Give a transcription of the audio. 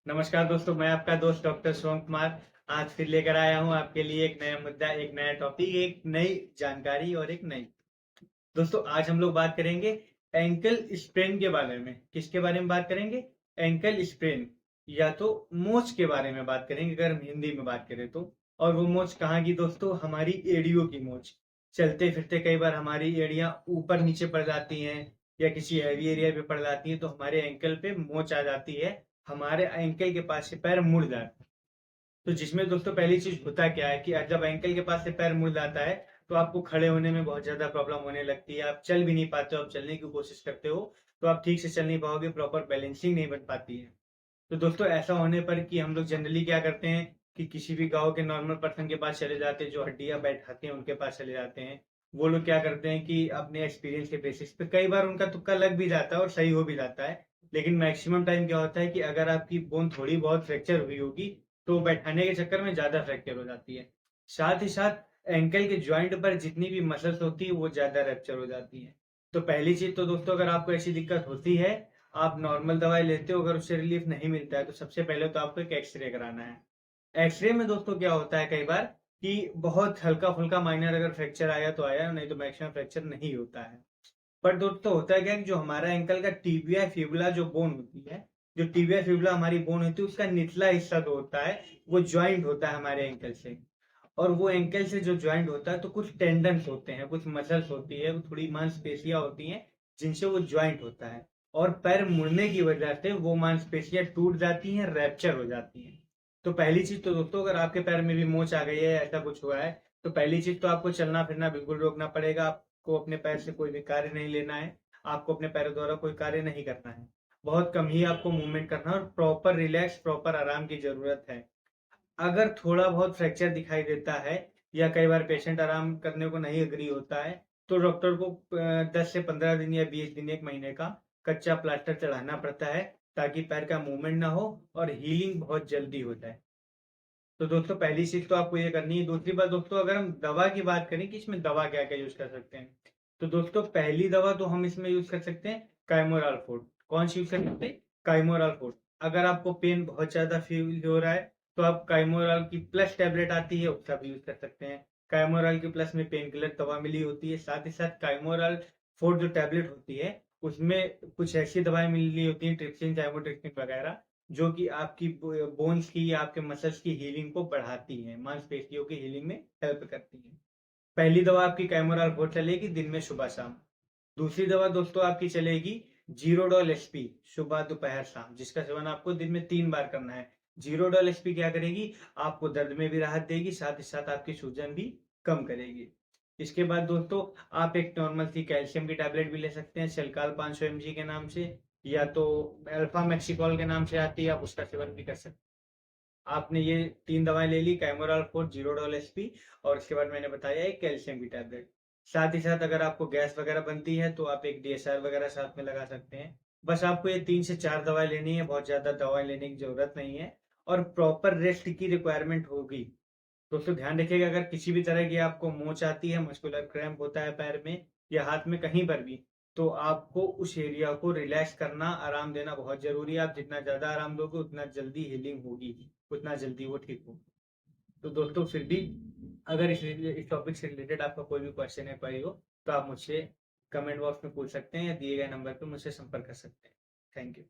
नमस्कार दोस्तों, मैं आपका दोस्त डॉक्टर शिवम कुमार आज फिर लेकर आया हूँ आपके लिए एक नया मुद्दा, एक नया टॉपिक, एक नई जानकारी और एक नई। दोस्तों आज हम लोग बात करेंगे एंकल स्प्रेन के बारे में। किसके बारे में बात करेंगे? एंकल स्प्रेन या तो मोच के बारे में बात करेंगे अगर हम हिंदी में बात करें तो। और वो मोच कहाँ की दोस्तों? हमारी एड़ियों की मोच। चलते फिरते कई बार हमारी एड़ियां ऊपर नीचे पड़ जाती हैं या किसी हैवी एरिया पे पड़ जाती हैं तो हमारे एंकल पे मोच आ जाती है। हमारे एंकल के पास से पैर मुड़ जाता है। तो जिसमें दोस्तों पहली चीज होता क्या है कि जब एंकल के पास से पैर मुड़ जाता है तो आपको खड़े होने में बहुत ज्यादा प्रॉब्लम होने लगती है। आप चल भी नहीं पाते हो, आप चलने की कोशिश करते हो तो आप ठीक से चल नहीं पाओगे, प्रॉपर बैलेंसिंग नहीं बन पाती है। तो दोस्तों ऐसा होने पर कि हम लोग जनरली क्या करते हैं कि किसी भी गांव के नॉर्मल पर्सन के पास चले जाते हैं, जो हड्डियां बैठाते हैं उनके पास चले जाते हैं। वो लोग क्या करते हैं कि अपने एक्सपीरियंस के बेसिस पे कई बार उनका तुक्का लग भी जाता है और सही हो भी जाता है। लेकिन मैक्सिमम टाइम क्या होता है कि अगर आपकी बोन थोड़ी बहुत फ्रैक्चर हुई होगी तो बैठाने के चक्कर में ज्यादा फ्रैक्चर हो जाती है। साथ ही साथ एंकल के ज्वाइंट पर जितनी भी मसल्स होती है वो ज्यादा रैप्चर हो जाती है। तो पहली चीज तो दोस्तों, अगर आपको ऐसी दिक्कत होती है, आप नॉर्मल दवाई लेते हो, अगर उससे रिलीफ नहीं मिलता है तो सबसे पहले तो आपको एक एक्सरे कराना है। एक्सरे में दोस्तों क्या होता है कई बार कि बहुत हल्का फुल्का माइनर अगर फ्रैक्चर आया तो आया, नहीं तो मैक्सिमम फ्रैक्चर नहीं होता है। पर दोस्तों होता है क्या कि जो हमारा एंकल का टिबिया फिबुला जो बोन होती है, जो टिबिया फिबुला हमारी बोन होती है, उसका निचला हिस्सा जो होता है वो ज्वाइंट होता है हमारे एंकल से। और वो एंकल से जो ज्वाइंट होता है तो कुछ टेंडन्स होते हैं, कुछ मसल्स होती है, थोड़ी मांसपेशियां होती हैं जिनसे वो ज्वाइंट होता है। और पैर मुड़ने की वजह से वो मांसपेशियां टूट जाती हैं, रैप्चर हो जाती हैं। तो पहली चीज तो दोस्तों, अगर आपके पैर में भी मोच आ गई है, ऐसा कुछ हुआ है, तो पहली चीज तो आपको चलना फिरना बिल्कुल रोकना पड़ेगा। आपको अपने पैर से कोई भी कार्य नहीं लेना है, आपको अपने पैरों द्वारा कोई कार्य नहीं करना है। बहुत कम ही आपको मूवमेंट करना है और प्रॉपर रिलैक्स, प्रॉपर आराम की जरूरत है। अगर थोड़ा बहुत फ्रैक्चर दिखाई देता है या कई बार पेशेंट आराम करने को नहीं एग्री होता है तो डॉक्टर को 10 से 15 दिन या 20 दिन, 1 महीने का कच्चा प्लास्टर चढ़ाना पड़ता है ताकि पैर का मूवमेंट ना हो और हीलिंग बहुत जल्दी हो जाए। तो दोस्तों पहली चीज तो आपको ये करनी है। दूसरी बात दोस्तों, अगर हम दवा की बात करें कि इसमें दवा क्या क्या यूज कर सकते हैं, तो दोस्तों पहली दवा तो हम इसमें यूज कर सकते हैं काइमोराल फोर्ट। कौन सी यूज कर सकते हैं? काइमोराल फोर्ट। अगर आपको पेन बहुत ज्यादा फील हो रहा है तो आप काइमोराल की प्लस टैबलेट आती है उसका भी यूज कर सकते हैं। काइमोराल की प्लस में पेन किलर दवा मिली होती है, साथ ही साथ काइमोराल फोर्ट जो टैबलेट होती है उसमें कुछ ऐसी दवाएं मिली होती हैं, ट्रिप्सिन, जाइमोट्रिप्सिन वगैरह, जो कि आपकी बोन्स की या आपके मसल्स की हीलिंग को बढ़ाती हैं, मांसपेशियों की हीलिंग में हेल्प करती हैं। पहली दवा आपकी कैमोराल फोर्ट चलेगी दिन में सुबह शाम। दूसरी दवा दोस्तों आपकी चलेगी जीरोडॉल एसपी, सुबह दोपहर शाम, जिसका सेवन आपको दिन में 3 बार करना है। जीरोडॉल एसपी क्या करेगी? आपको दर्द में भी राहत देगी, साथ ही साथ आपकी सूजन भी कम करेगी। इसके बाद दोस्तों आप एक नॉर्मल सी कैल्शियम की टैबलेट भी ले सकते हैं, सेलकाल 500 mg के नाम से, या तो अल्फा मैक्सिकॉल के नाम से आती है, आप उसका सेवन भी कर सकते हैं। आपने ये 3 दवाएं ले ली, कैमोराल फोर्ट, जीरोडॉल एसपी, और इसके बाद मैंने बताया एक कैल्शियम की टैबलेट। साथ ही साथ अगर आपको गैस वगैरह बनती है तो आप एक डीएसआर वगैरह साथ में लगा सकते हैं। बस आपको ये 3 से 4 दवाएं लेनी है, बहुत ज्यादा दवाएं लेने की जरूरत नहीं है। और प्रॉपर रेस्ट की रिक्वायरमेंट होगी। दोस्तों ध्यान रखिएगा, अगर किसी भी तरह की आपको मोच आती है, मस्कुलर क्रैम्प होता है पैर में या हाथ में कहीं पर भी, तो आपको उस एरिया को रिलैक्स करना, आराम देना बहुत जरूरी है। आप जितना ज्यादा आराम दोगे उतना जल्दी हीलिंग होगी, उतना जल्दी वो ठीक होगी। तो दोस्तों फिर भी अगर इस टॉपिक से रिलेटेड आपका कोई भी क्वेश्चन है, क्वेरी हो, तो आप मुझसे कमेंट बॉक्स में पूछ सकते हैं या दिए गए नंबर पर मुझसे संपर्क कर सकते हैं। Thank you.